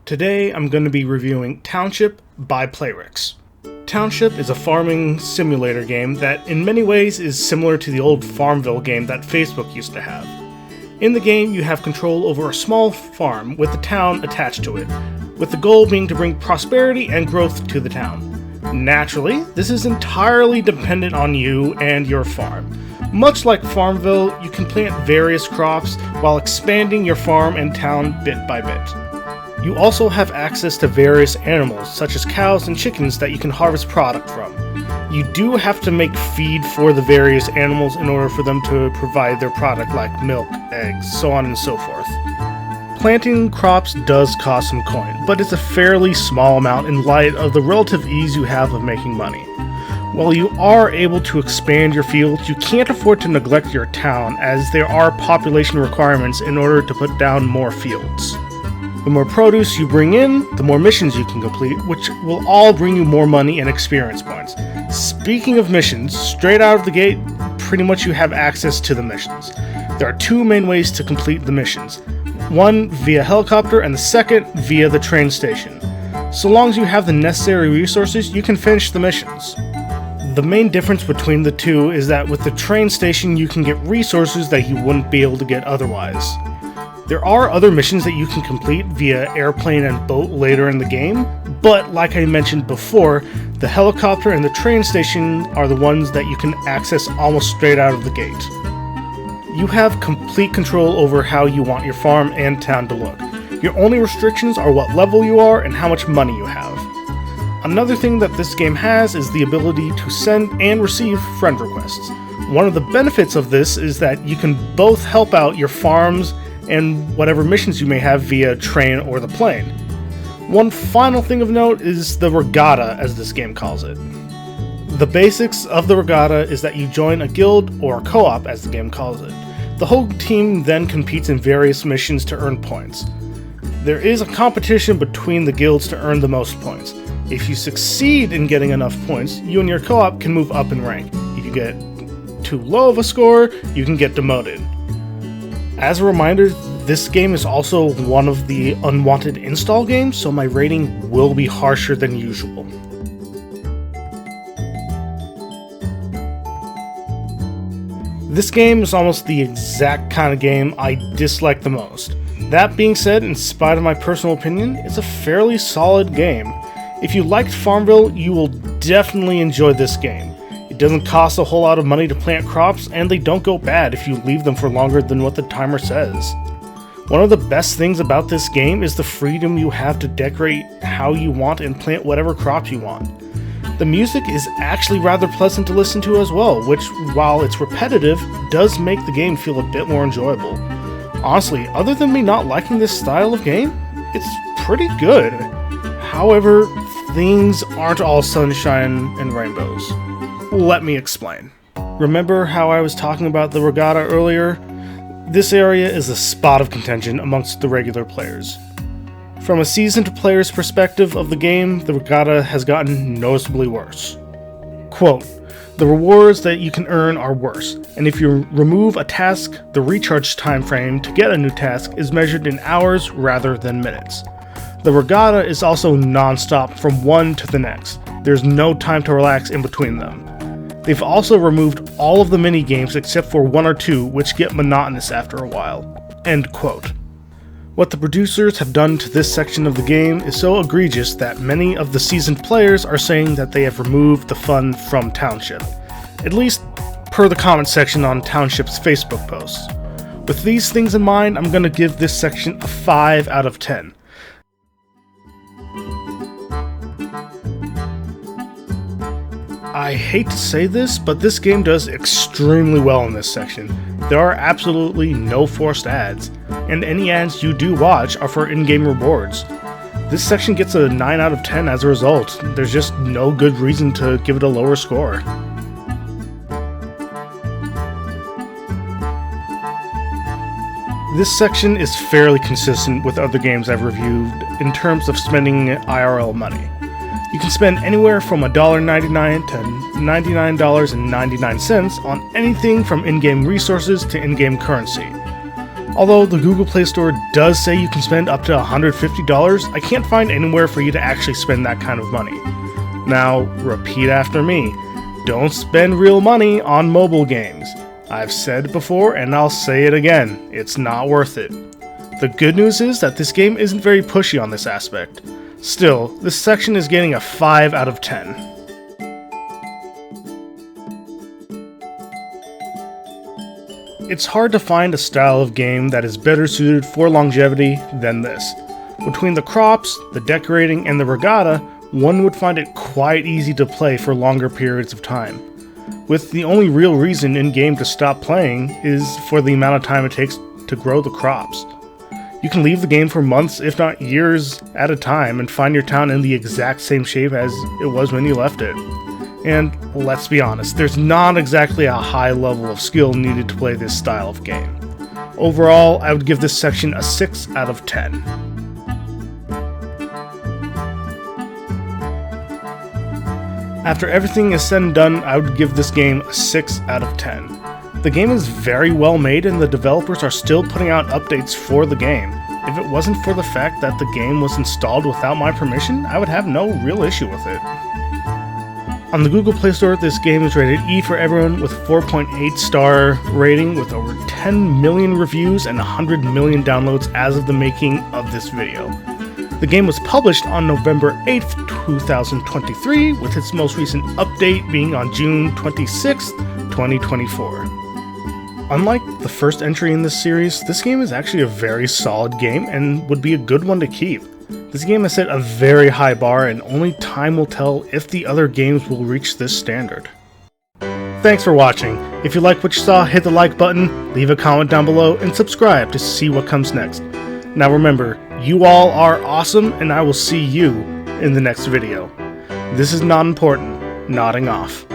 Today I'm going to be reviewing Township by Playrix. Township is a farming simulator game that in many ways is similar to the old Farmville game that Facebook used to have. In the game you have control over a small farm with a town attached to it, with the goal being to bring prosperity and growth to the town. Naturally, this is entirely dependent on you and your farm. Much like Farmville, you can plant various crops while expanding your farm and town bit by bit. You also have access to various animals, such as cows and chickens that you can harvest product from. You do have to make feed for the various animals in order for them to provide their product like milk, eggs, so on and so forth. Planting crops does cost some coin, but it's a fairly small amount in light of the relative ease you have of making money. While you are able to expand your fields, you can't afford to neglect your town, as there are population requirements in order to put down more fields. The more produce you bring in, the more missions you can complete, which will all bring you more money and experience points. Speaking of missions, straight out of the gate, pretty much you have access to the missions. There are two main ways to complete the missions. One via helicopter and the second via the train station. So long as you have the necessary resources, you can finish the missions. The main difference between the two is that with the train station you can get resources that you wouldn't be able to get otherwise. There are other missions that you can complete via airplane and boat later in the game, but like I mentioned before, the helicopter and the train station are the ones that you can access almost straight out of the gate. You have complete control over how you want your farm and town to look. Your only restrictions are what level you are and how much money you have. Another thing that this game has is the ability to send and receive friend requests. One of the benefits of this is that you can both help out your farms and whatever missions you may have via train or the plane. One final thing of note is the regata, as this game calls it. The basics of the regata is that you join a guild, or co-op as the game calls it. The whole team then competes in various missions to earn points. There is a competition between the guilds to earn the most points. If you succeed in getting enough points, you and your co-op can move up in rank. If you get too low of a score, you can get demoted. As a reminder, this game is also one of the Unwanted install games, so my rating will be harsher than usual. This game is almost the exact kind of game I dislike the most. That being said, in spite of my personal opinion, it's a fairly solid game. If you liked Farmville, you will definitely enjoy this game. It doesn't cost a whole lot of money to plant crops, and they don't go bad if you leave them for longer than what the timer says. One of the best things about this game is the freedom you have to decorate how you want and plant whatever crops you want. The music is actually rather pleasant to listen to as well, which, while it's repetitive, does make the game feel a bit more enjoyable. Honestly, other than me not liking this style of game, it's pretty good. However, things aren't all sunshine and rainbows. Let me explain. Remember how I was talking about the regata earlier? This area is a spot of contention amongst the regular players. From a seasoned player's perspective of the game, the regata has gotten noticeably worse. Quote, "The rewards that you can earn are worse, and if you remove a task, the recharge time frame to get a new task is measured in hours rather than minutes. The regata is also non-stop from one to the next. There's no time to relax in between them. They've also removed all of the mini-games except for one or two, which get monotonous after a while." End quote. What the producers have done to this section of the game is so egregious that many of the seasoned players are saying that they have removed the fun from Township. At least per the comment section on Township's Facebook posts. With these things in mind, I'm going to give this section a 5 out of 10. I hate to say this, but this game does extremely well in this section. There are absolutely no forced ads, and any ads you do watch are for in-game rewards. This section gets a 9 out of 10 as a result. There's just no good reason to give it a lower score. This section is fairly consistent with other games I've reviewed in terms of spending IRL money. You can spend anywhere from $1.99 to $99.99 on anything from in-game resources to in-game currency. Although the Google Play Store does say you can spend up to $150, I can't find anywhere for you to actually spend that kind of money. Now, repeat after me. Don't spend real money on mobile games. I've said it before and I'll say it again, it's not worth it. The good news is that this game isn't very pushy on this aspect. Still, this section is getting a 5 out of 10. It's hard to find a style of game that is better suited for longevity than this. Between the crops, the decorating, and the regata, one would find it quite easy to play for longer periods of time, with the only real reason in-game to stop playing is for the amount of time it takes to grow the crops. You can leave the game for months, if not years, at a time and find your town in the exact same shape as it was when you left it. And let's be honest, there's not exactly a high level of skill needed to play this style of game. Overall, I would give this section a 6 out of 10. After everything is said and done, I would give this game a 6 out of 10. The game is very well made and the developers are still putting out updates for the game. If it wasn't for the fact that the game was installed without my permission, I would have no real issue with it. On the Google Play Store, this game is rated E for everyone with a 4.8 star rating with over 10 million reviews and 100 million downloads as of the making of this video. The game was published on November 8th, 2023, with its most recent update being on June 26th, 2024. Unlike the first entry in this series, this game is actually a very solid game and would be a good one to keep. This game has set a very high bar and only time will tell if the other games will reach this standard. Thanks for watching. If you like what you saw, hit the like button, leave a comment down below, and subscribe to see what comes next. Now remember, you all are awesome and I will see you in the next video. This is Nodmportant, nodding off.